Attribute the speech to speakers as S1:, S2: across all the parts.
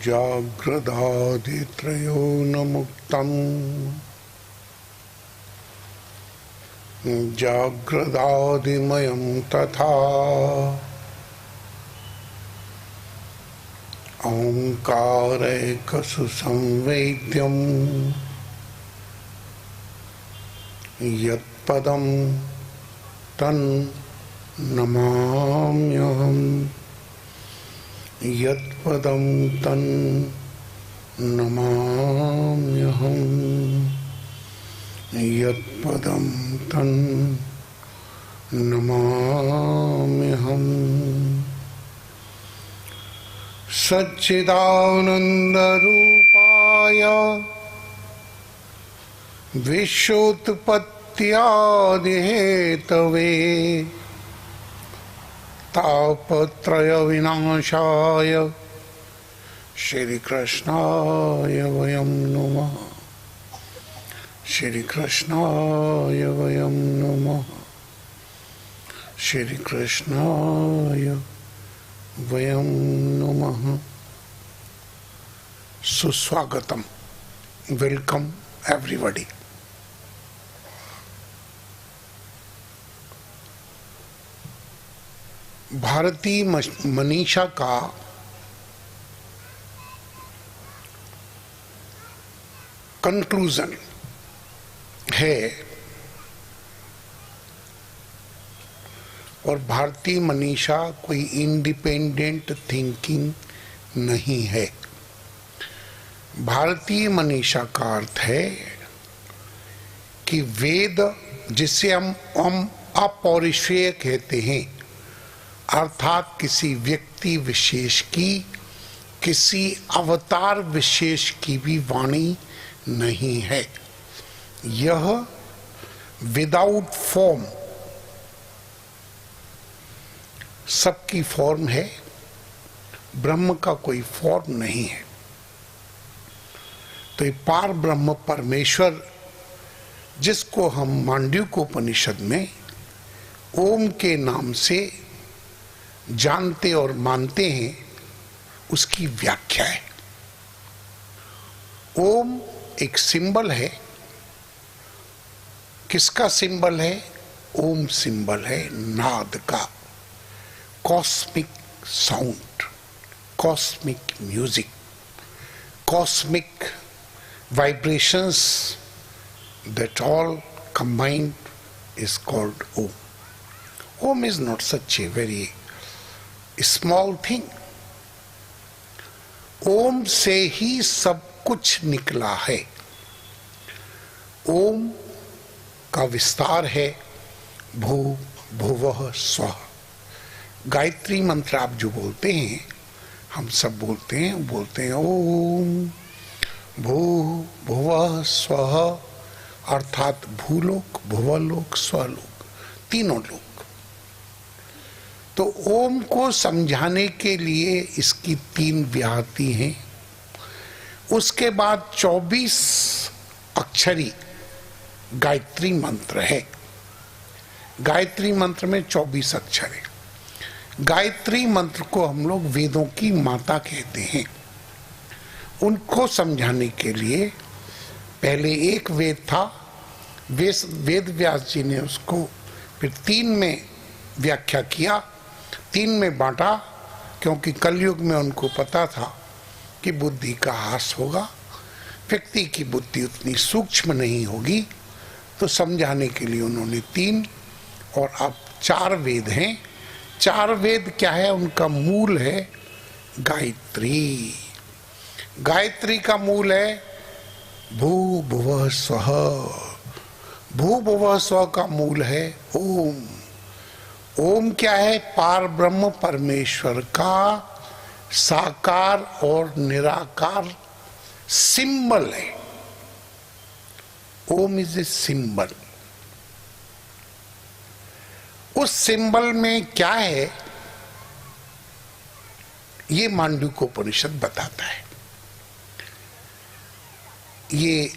S1: जाग्रदादित्रयो न मुक्तम् जाग्रदादिमयं तथा ओंकारैकसु संवेद्यम् यत्पदं तन्नमाम्यहम् यत्पदं तन्नमाम्यहम् यत्पदं तन्नमाम्यहम् सच्चिदानन्दरूपाय विश्वोत्पत्त्यादिहेतवे तापत्रय विनाशाय श्री कृष्णाय वयं नमः श्री कृष्णाय वयं नमः श्री कृष्णाय वयं नमः। सुस्वागतम, वेलकम एवरीबॉडी। भारती मनीषा का कंक्लूजन है और भारती मनीषा कोई इंडिपेंडेंट थिंकिंग नहीं है। भारतीय मनीषा का अर्थ है कि वेद, जिसे हम अपौरुषेय कहते हैं, अर्थात किसी व्यक्ति विशेष की, किसी अवतार विशेष की भी वाणी नहीं है। यह विदाउट फॉर्म सबकी फॉर्म है, ब्रह्म का कोई फॉर्म नहीं है। तो ये पार ब्रह्म परमेश्वर, जिसको हम मांडूक्योपनिषद में ओम के नाम से जानते और मानते हैं, उसकी व्याख्या है। ओम एक सिंबल है। किसका सिंबल है? ओम सिंबल है नाद का, cosmic sound, cosmic music, cosmic vibrations, that all combined is called Om. Om is not such a very small thing. ओम से ही सब कुछ निकला है। ओम का विस्तार है भू भुवः स्वः। गायत्री मंत्र आप जो बोलते हैं, हम सब बोलते हैं ओम भू भुवः स्वः, अर्थात भूलोक, भुवलोक, स्वलोक, तीनों लोक। तो ओम को समझाने के लिए इसकी 3 व्याहति हैं। उसके बाद 24 अक्षरी गायत्री मंत्र है। गायत्री मंत्र में 24 अक्षर है। गायत्री मंत्र को हम लोग वेदों की माता कहते हैं। उनको समझाने के लिए पहले एक वेद था, वेद व्यास जी ने उसको फिर 3 में व्याख्या किया, 3 में बांटा, क्योंकि कलयुग में उनको पता था कि बुद्धि का ह्रास होगा, व्यक्ति की बुद्धि उतनी सूक्ष्म नहीं होगी, तो समझाने के लिए उन्होंने 3 और अब 4 वेद हैं। 4 वेद क्या है? उनका मूल है गायत्री। गायत्री का मूल है भू भुवः स्वः। भू भुवः स्वः का मूल है ओम। ओम क्या है? पार ब्रह्म परमेश्वर का साकार और निराकार सिंबल है। ओम इज ए सिंबल। उस सिंबल में क्या है ये मांडूक्योपनिषद बताता है। ये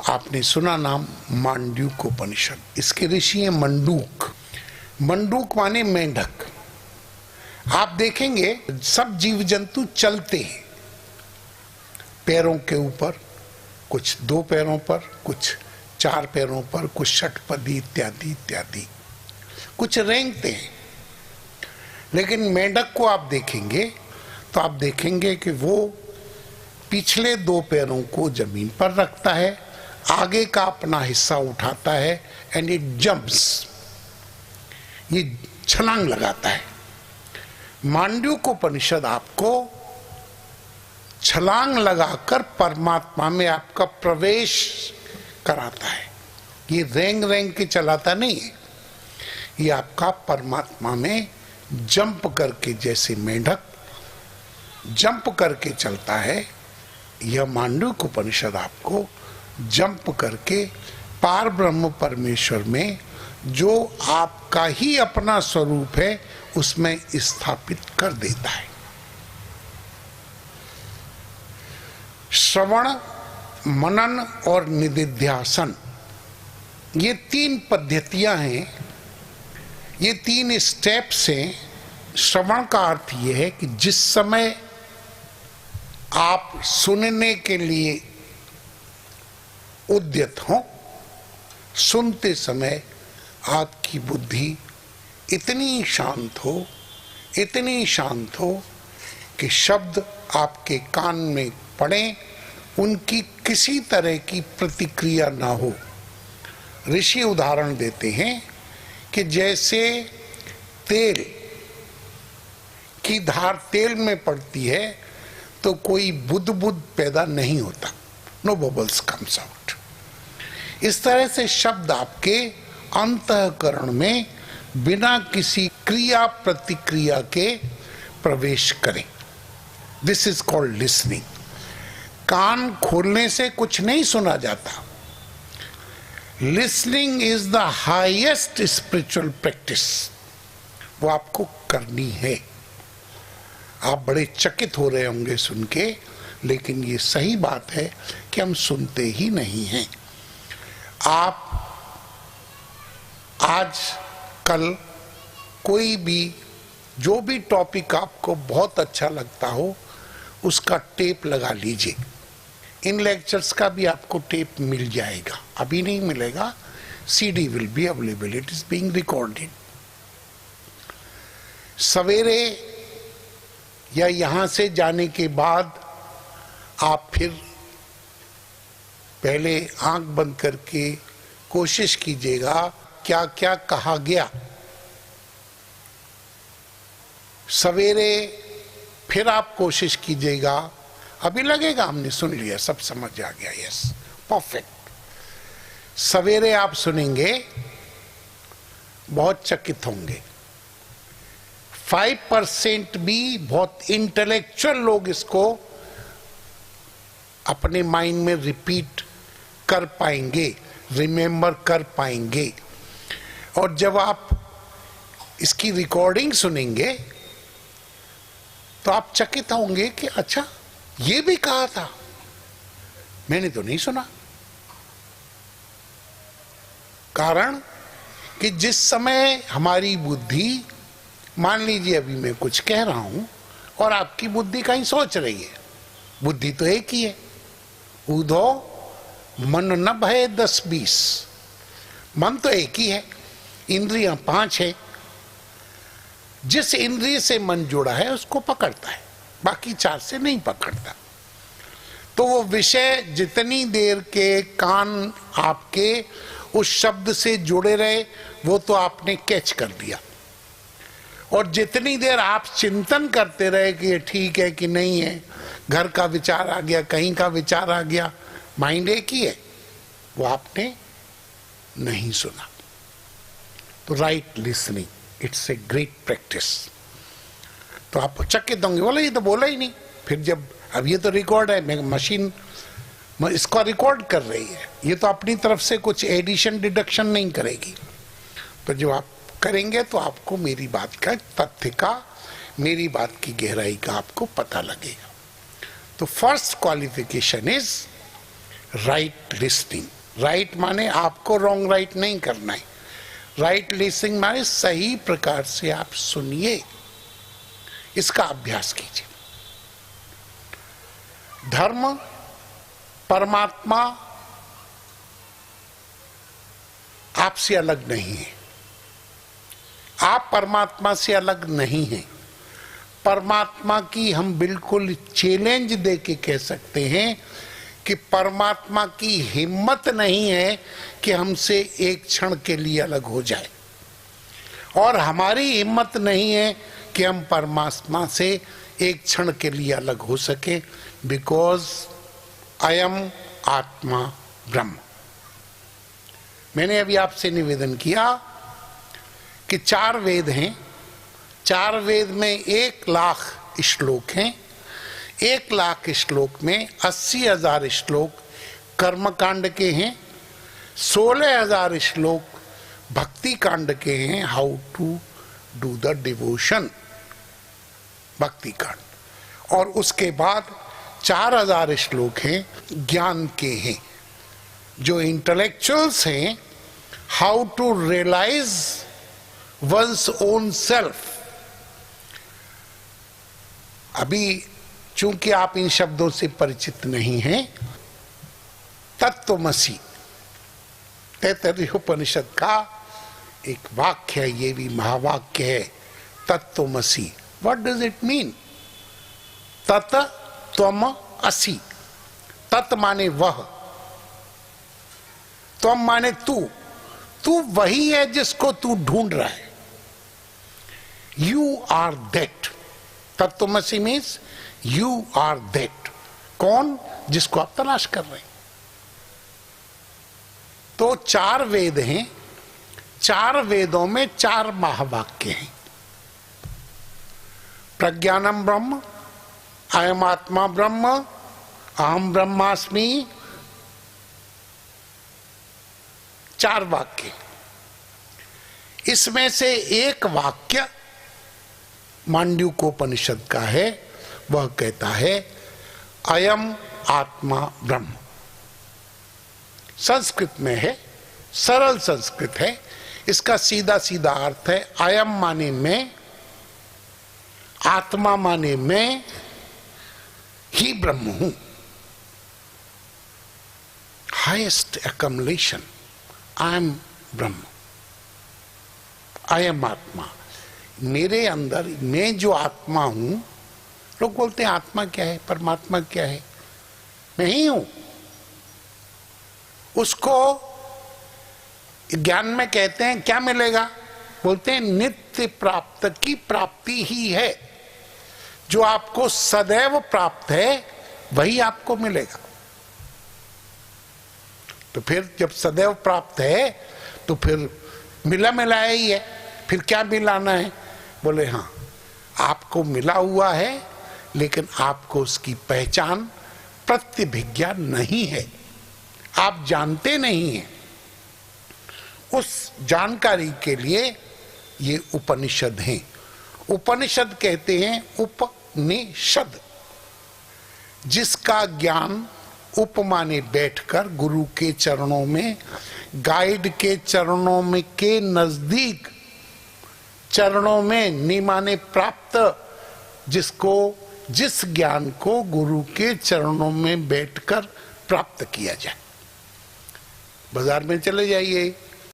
S1: आपने सुना नाम मांडूक्योपनिषद। इसके ऋषि हैं मंडूक। मंडूक माने मेंढक। आप देखेंगे सब जीव जंतु चलते हैं पैरों के ऊपर, कुछ 2 पैरों पर, कुछ 4 पैरों पर, कुछ षटपदी इत्यादि इत्यादि, कुछ रेंगते हैं। लेकिन मेंढक को आप देखेंगे तो आप देखेंगे कि वो पिछले 2 पैरों को जमीन पर रखता है, आगे का अपना हिस्सा उठाता है एंड इट जंप्स, ये छलांग लगाता है। मांडूक्योपनिषद आपको छलांग लगाकर परमात्मा में आपका प्रवेश कराता है। ये रेंग रेंग के चलाता नहीं है, ये आपका परमात्मा में जंप करके, जैसे मेंढक जंप करके चलता है, यह मांडूक्योपनिषद आपको जंप करके पार ब्रह्म परमेश्वर में जो आपका ही अपना स्वरूप है उसमें स्थापित कर देता है। श्रवण, मनन और निदिध्यासन, ये 3 पद्धतियां हैं, ये 3 स्टेप्स हैं। श्रवण का अर्थ ये है कि जिस समय आप सुनने के लिए उद्यत हो, सुनते समय आपकी बुद्धि इतनी शांत हो, इतनी शांत हो कि शब्द आपके कान में पड़े, उनकी किसी तरह की प्रतिक्रिया ना हो। ऋषि उदाहरण देते हैं कि जैसे तेल की धार तेल में पड़ती है तो कोई बुदबुद पैदा नहीं होता, नो बबल्स कम्स आउट। इस तरह से शब्द आपके अंतःकरण में बिना किसी क्रिया प्रतिक्रिया के प्रवेश करें। This is called listening. कान खोलने से कुछ नहीं सुना जाता। Listening is the highest spiritual practice, वो आपको करनी है। आप बड़े चकित हो रहे होंगे सुन के, लेकिन ये सही बात है कि हम सुनते ही नहीं हैं। आप आज कल कोई भी जो भी टॉपिक आपको बहुत अच्छा लगता हो उसका टेप लगा लीजिए। इन लेक्चर्स का भी आपको टेप मिल जाएगा, अभी नहीं मिलेगा, CD will be available, it is being recorded. सवेरे या यहां से जाने के बाद आप फिर पहले आंख बंद करके कोशिश कीजिएगा क्या क्या कहा गया। सवेरे फिर आप कोशिश कीजिएगा, अभी लगेगा हमने सुन लिया, सब समझ आ गया, यस परफेक्ट। सवेरे आप सुनेंगे, बहुत चकित होंगे। 5% भी बहुत इंटेलेक्चुअल लोग इसको अपने माइंड में रिपीट कर पाएंगे, रिमेंबर कर पाएंगे। और जब आप इसकी रिकॉर्डिंग सुनेंगे तो आप चकित होंगे कि अच्छा ये भी कहा था, मैंने तो नहीं सुना। कारण कि जिस समय हमारी बुद्धि, मान लीजिए अभी मैं कुछ कह रहा हूं और आपकी बुद्धि कहीं सोच रही है, बुद्धि तो एक ही है, ऊधो मन न भय 10-20, मन तो एक ही है, इंद्रियां 5 है। जिस इंद्रिय से मन जुड़ा है उसको पकड़ता है, बाकी 4 से नहीं पकड़ता। तो वो विषय जितनी देर के कान आपके उस शब्द से जुड़े रहे वो तो आपने कैच कर दिया, और जितनी देर आप चिंतन करते रहे कि ये ठीक है कि नहीं है, घर का विचार आ गया, कहीं का विचार आ गया, माइंड एक ही है, वो आपने नहीं सुना। तो right listening, it's a great practice. तो आप चकित होंगे, बोले ये तो बोला ही नहीं। फिर जब अब ये तो रिकॉर्ड है, मशीन इसको रिकॉर्ड कर रही है, ये तो अपनी तरफ से कुछ एडिशन डिडक्शन नहीं करेगी। तो जब आप करेंगे तो आपको मेरी बात का तथ्य का, मेरी बात की गहराई का आपको पता लगेगा। तो first qualification is right listening. Right माने आपको रॉन्ग राइट नहीं करना है। राइट लिसनिंग माने सही प्रकार से आप सुनिए, इसका अभ्यास कीजिए। धर्म, परमात्मा आपसे अलग नहीं है, आप परमात्मा से अलग नहीं हैं। परमात्मा की हम बिल्कुल चैलेंज दे के कह सकते हैं कि परमात्मा की हिम्मत नहीं है कि हमसे एक क्षण के लिए अलग हो जाए, और हमारी हिम्मत नहीं है कि हम परमात्मा से एक क्षण के लिए अलग हो सके। बिकॉज अयम आत्मा ब्रह्म। मैंने अभी आपसे निवेदन किया कि 4 वेद हैं, 4 वेद में 1 लाख श्लोक हैं। 1 लाख श्लोक में 80,000 श्लोक कर्मकांड के हैं, 16,000 श्लोक भक्ति कांड के हैं, how to do the devotion, भक्ति कांड। और उसके बाद 4,000 श्लोक हैं ज्ञान के हैं, जो इंटेलेक्चुअल्स हैं, how to realize one's own self. अभी चूंकि आप इन शब्दों से परिचित नहीं हैं, तत्वमसि तैत्तरीय उपनिषद का एक वाक्य है, ये भी महावाक्य है, तत्वमसि। What does it mean? तत् त्वम असि। तत् माने वह, त्वम माने तू, तू वही है जिसको तू ढूंढ रहा है। You are that. तत्वमसि मीन्स यू आर दैट। कौन? जिसको आप तलाश कर रहे हैं। तो 4 वेद हैं, 4 वेदों में 4 महावाक्य हैं। प्रज्ञानम ब्रह्म, अयम आत्मा ब्रह्म, अहम ब्रह्मास्मि, 4 वाक्य। इसमें से एक वाक्य मांडूक्योपनिषद का है, वह कहता है अयम आत्मा ब्रह्म। संस्कृत में है, सरल संस्कृत है। इसका सीधा सीधा अर्थ है अयम माने मैं, आत्मा माने मैं ही ब्रह्म हूं। Highest accumulation, I am Brahma, I am आत्मा। मेरे अंदर मैं जो आत्मा हूं, लोग बोलते हैं आत्मा क्या है, परमात्मा क्या है? मैं ही हूं। उसको ज्ञान में कहते हैं क्या मिलेगा? बोलते हैं नित्य प्राप्त की प्राप्ति ही है। जो आपको सदैव प्राप्त है वही आपको मिलेगा। तो फिर जब सदैव प्राप्त है तो फिर मिला मिलाया ही है, फिर क्या मिलाना है? बोले हाँ, आपको मिला हुआ है, लेकिन आपको उसकी पहचान प्रत्यभिज्ञा नहीं है, आप जानते नहीं हैं। उस जानकारी के लिए ये उपनिषद हैं। उपनिषद कहते हैं उपनिषद, जिसका ज्ञान उप माने बैठकर गुरु के चरणों में, गाइड के चरणों में के नजदीक, चरणों में निमाने प्राप्त, जिसको जिस ज्ञान को गुरु के चरणों में बैठकर प्राप्त किया जाए। बाजार में चले जाइए,